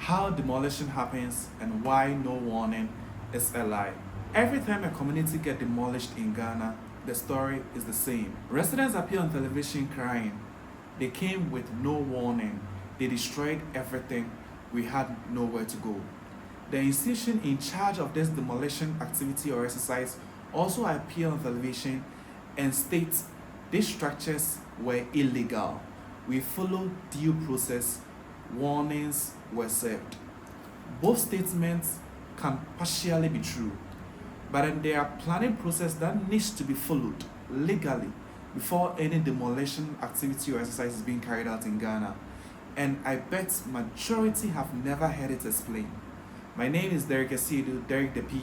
how demolition happens and why no warning is a lie. Every time a community gets demolished in Ghana, the story is the same. Residents appear on television crying. They came with no warning. They destroyed everything. We had nowhere to go. The institution in charge of this demolition activity or exercise also appear on television and states these structures were illegal. We followed due process. Warnings were served. Both statements can partially be true, but then there are planning process that needs to be followed legally before any demolition activity or exercise is being carried out in Ghana. And I bet majority have never heard it explained. My name is Derek Esidu, Derek the P.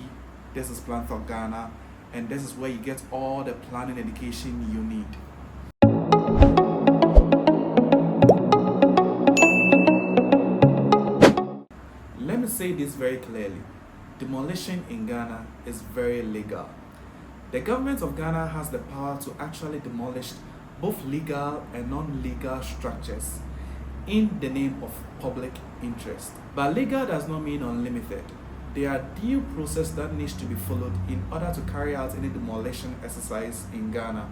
This is Plan for Ghana, and this is where you get all the planning education you need. Let me say this very clearly. Demolition in Ghana is very legal. The government of Ghana has the power to actually demolish both legal and non-legal structures in the name of public interest. But legal does not mean unlimited. There are due process that needs to be followed in order to carry out any demolition exercise in Ghana.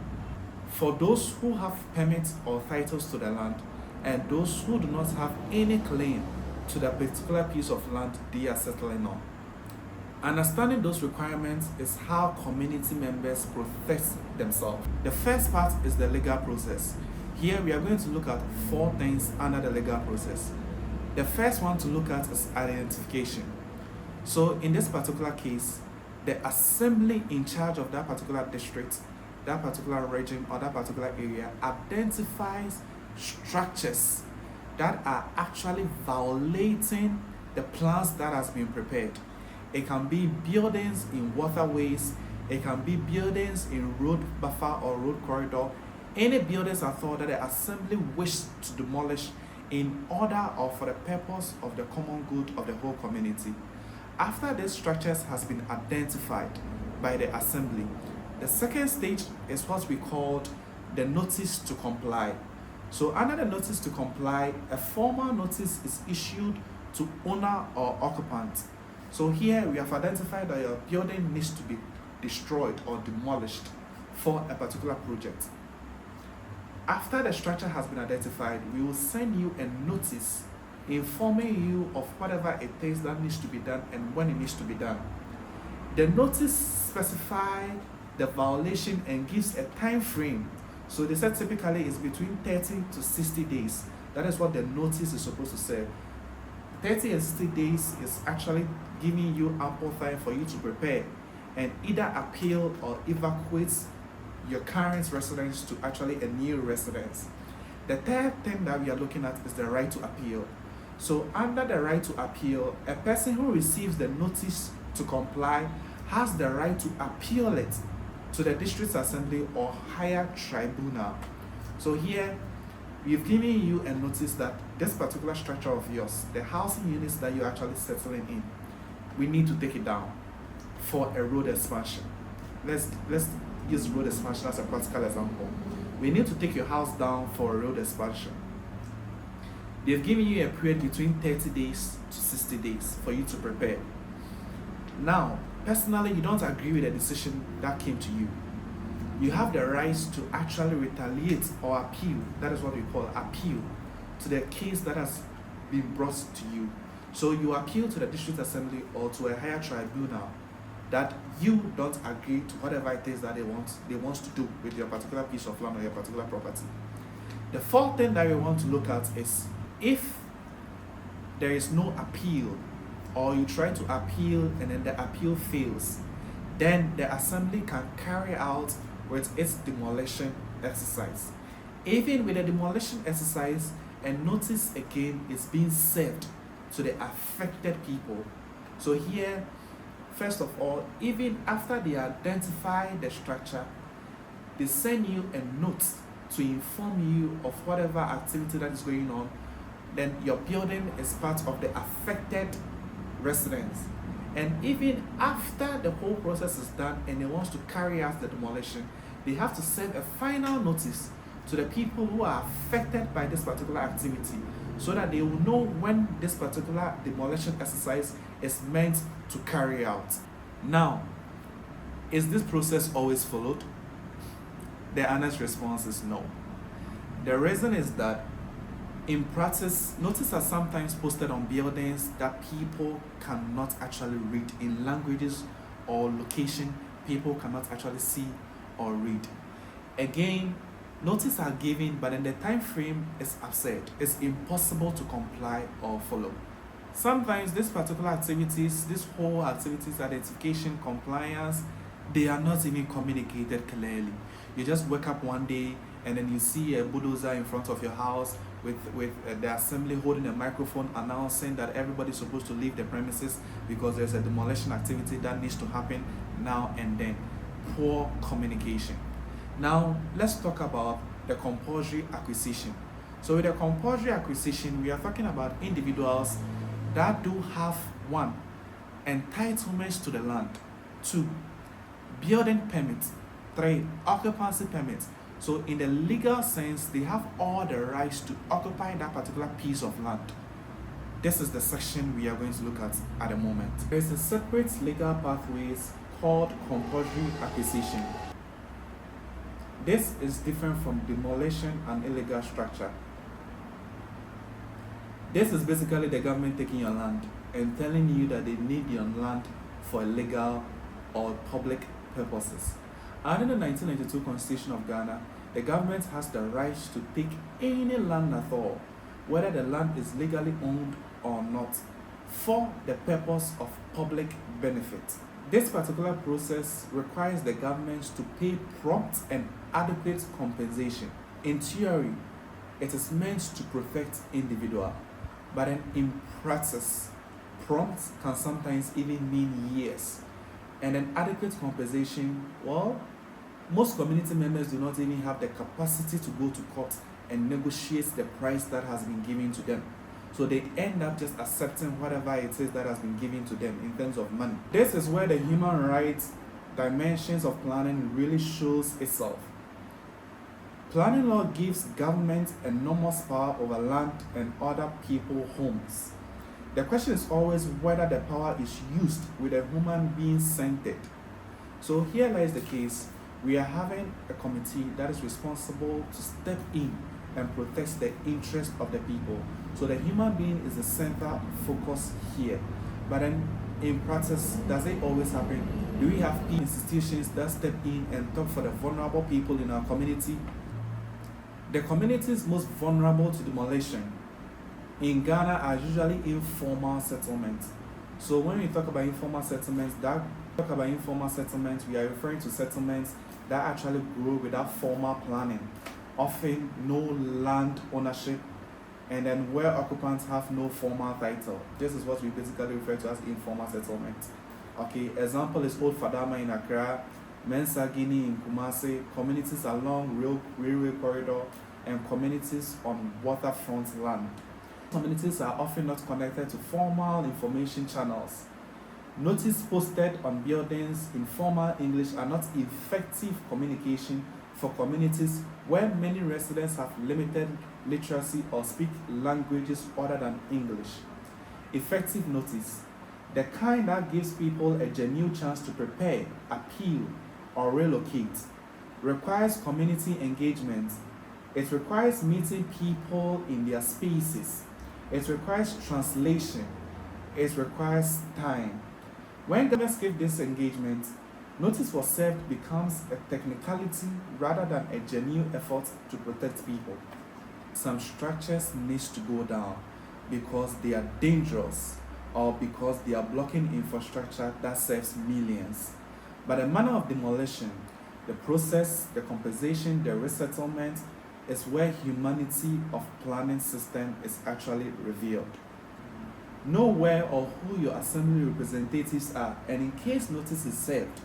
For those who have permits or titles to the land and those who do not have any claim to the particular piece of land they are settling on. Understanding those requirements is how community members protect themselves. The first part is the legal process. Here we are going to look at 4 things under the legal process. The first one to look at is identification. So in this particular case, the assembly in charge of that particular district, that particular region or that particular area identifies structures that are actually violating the plans that has been prepared. It can be buildings in waterways, it can be buildings in road buffer or road corridor, any buildings at all that the assembly wishes to demolish in order or for the purpose of the common good of the whole community. After these structures has been identified by the assembly, the second stage is what we called the notice to comply. So under the notice to comply, a formal notice is issued to owner or occupant. So here we have identified that your building needs to be destroyed or demolished for a particular project. After the structure has been identified, we will send you a notice informing you of whatever it is that needs to be done and when it needs to be done. The notice specifies the violation and gives a time frame. So they said typically it's between 30 to 60 days. That is what the notice is supposed to say. 30 and 60 days is actually giving you ample time for you to prepare and either appeal or evacuate your current residence to actually a new residence. The third thing that we are looking at is the right to appeal. So under the right to appeal, a person who receives the notice to comply has the right to appeal it to the district assembly or higher tribunal. So here we've given you a notice that this particular structure of yours, the housing units that you're actually settling in, we need to take it down for a road expansion. Let's use road expansion as a practical example. We need to take your house down for a road expansion. They've given you a period between 30 days to 60 days for you to prepare. Now, personally, you don't agree with the decision that came to you. You have the right to actually retaliate or appeal. That is what we call appeal to the case that has been brought to you. So you appeal to the district assembly or to a higher tribunal that you don't agree to whatever it is that they want to do with your particular piece of land or your particular property. The fourth thing that we want to look at is if there is no appeal or you try to appeal and then the appeal fails, then the assembly can carry out with its demolition exercise. Even with the demolition exercise, a notice again is being served to the affected people. So here, first of all, even after they identify the structure, they send you a note to inform you of whatever activity that is going on. Then your building is part of the affected residents. And even after the whole process is done and they want to carry out the demolition, they have to send a final notice to the people who are affected by this particular activity so that they will know when this particular demolition exercise is meant to carry out. Now, is this process always followed? The honest response is no. The reason is that in practice, notices are sometimes posted on buildings that people cannot actually read, in languages or location people cannot actually see or read. Again, notices are given, but then the time frame is absurd. It's impossible to comply or follow. Sometimes these particular activities, this whole activities, identification, compliance, they are not even communicated clearly. You just wake up one day and then you see a bulldozer in front of your house with the assembly holding a microphone announcing that everybody's supposed to leave the premises because there's a demolition activity that needs to happen now and then. Poor communication. Now, let's talk about the compulsory acquisition. So with the compulsory acquisition, we are talking about individuals that do have, 1, entitlements to the land, 2, building permits, 3, occupancy permits. So in the legal sense, they have all the rights to occupy that particular piece of land. This is the section we are going to look at the moment. There is a separate legal pathways called compulsory acquisition. This is different from demolition and illegal structure. This is basically the government taking your land and telling you that they need your land for legal or public purposes. Under the 1992 Constitution of Ghana, the government has the right to take any land at all, whether the land is legally owned or not, for the purpose of public benefit. This particular process requires the government to pay prompt and adequate compensation. In theory, it is meant to protect individual, but then in practice, prompt can sometimes even mean years. And an adequate compensation, well, most community members do not even have the capacity to go to court and negotiate the price that has been given to them. So they end up just accepting whatever it is that has been given to them in terms of money. This is where the human rights dimensions of planning really shows itself. Planning law gives government enormous power over land and other people's homes. The question is always whether the power is used with a human being centered. So here lies the case. We are having a committee that is responsible to step in and protect the interest of the people. So the human being is the center focus here. But then in practice, does it always happen? Do we have institutions that step in and talk for the vulnerable people in our community? The communities most vulnerable to demolition in Ghana are usually informal settlements. So when we talk about informal settlements, we are referring to settlements that actually grow without formal planning, often no land ownership, and then where occupants have no formal title. This is what we basically refer to as informal settlement. Okay, example is Old Fadama in Accra, Mensagini in Kumasi, communities along railway corridor, and communities on waterfront land. Communities are often not connected to formal information channels. Notice posted on buildings in formal English are not effective communication for communities where many residents have limited literacy or speak languages other than English. Effective notice, the kind that gives people a genuine chance to prepare, appeal, or relocate, requires community engagement. It requires meeting people in their spaces. It requires translation. It requires time. When governments give this engagement, notice for served becomes a technicality rather than a genuine effort to protect people. Some structures need to go down because they are dangerous or because they are blocking infrastructure that serves millions. But the manner of demolition, the process, the compensation, the resettlement is where humanity of planning system is actually revealed. Know where or who your assembly representatives are, and in case notice is served,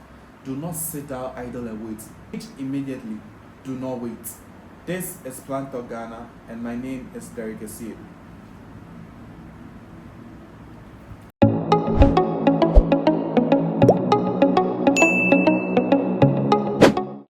do not sit down idle and wait. Speak immediately. Do not wait. This is Plan Talk Ghana, and my name is Derek Asir.